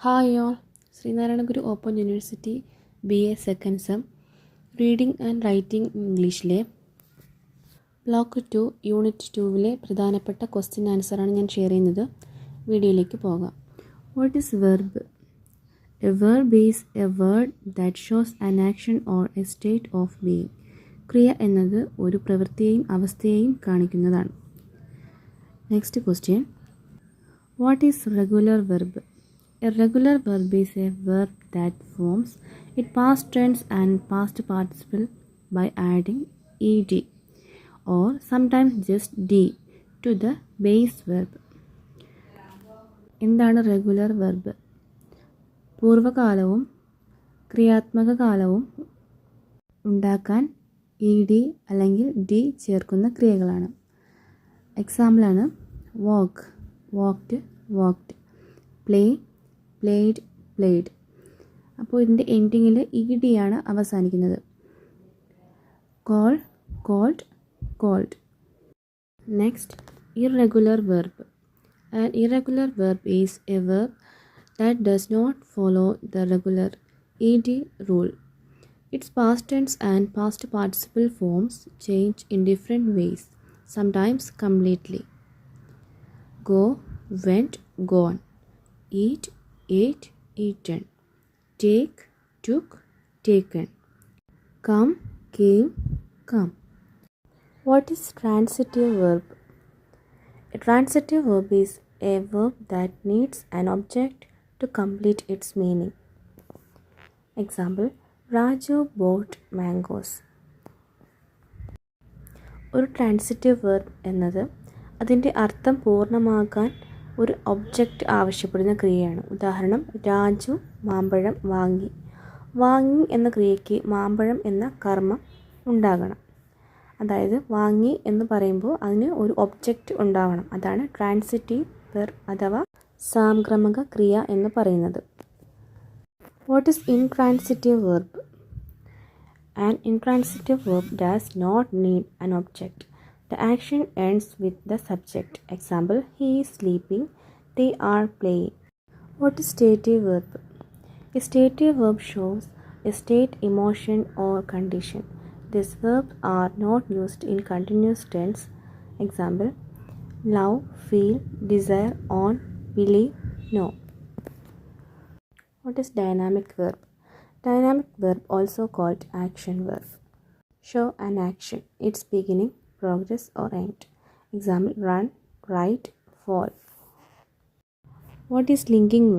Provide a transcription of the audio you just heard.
Hi all, Sreenarayana Guru open university BA second sem reading and writing ഇംഗ്ലീഷിലെ block 2 unit 2-ലെ പ്രധാനപ്പെട്ട question ആൻസറാണ് ഞാൻ ഷെയർ ചെയ്യുന്നത്. വീഡിയോയിലേക്ക് പോകാം. What is verb? A verb is a word that shows an action or a state of being. ക്രിയ എന്നത് ഒരു പ്രവൃത്തിയെയും അവസ്ഥയെയും കാണിക്കുന്നതാണ്. Next question, what is regular verb? A regular verb is a verb that forms its past tense and past participle by adding ed or sometimes just d to the base verb. എന്താണ് regular verb? പൂർവ്വകാലവും ക്രിയാത്മക കാലവും ഉണ്ടാക്കാൻ ed അല്ലെങ്കിൽ d ചേർക്കുന്ന ക്രിയകളാണ്. എക്സാമ്പിളാണ് walk, walked, walked, play, played, played. അപ്പോൾ ഇതിൻ്റെ എൻഡിങ്ങിൽ ed ആണ് അവസാനിക്കുന്നത്. call, called, called. Next, irregular verb. An irregular verb is a verb that does not follow the regular ed rule. Its past tense and past participle forms change in different ways, sometimes completely. Go, went, gone. Eat, ate, eaten. Take, took, taken. Come, came, come. What is transitive verb? A transitive verb is a verb that needs an object to complete its meaning. Example, Raju bought mangoes. ഒരു transitive verb എന്നത് അതിൻ്റെ അർത്ഥം പൂർണ്ണമാക്കാൻ ഒരു object ആവശ്യപ്പെടുന്ന ക്രിയയാണ്. ഉദാഹരണം, രാജു മാമ്പഴം വാങ്ങി. വാങ്ങി എന്ന ക്രിയയ്ക്ക് മാമ്പഴം എന്ന കർമ്മം ഉണ്ടാകണം. അതായത് വാങ്ങി എന്ന് പറയുമ്പോൾ അതിന് ഒരു ഒബ്ജക്റ്റ് ഉണ്ടാവണം. അതാണ് ട്രാൻസിറ്റീവ് വെർബ് അഥവാ സാംക്രമിക ക്രിയ എന്ന് പറയുന്നത്. What is intransitive verb? An intransitive verb does not need an object. The action ends with the subject. Example, he is sleeping, they are playing. What is stative verb? A stative verb shows a state, emotion or condition. These verbs are not used in continuous tense. Example, love, feel, desire, on, believe, know. What is dynamic verb? Dynamic verb, also called action verb, show an action, its beginning, progress or end. Example, run, write, fall. What is linking verb?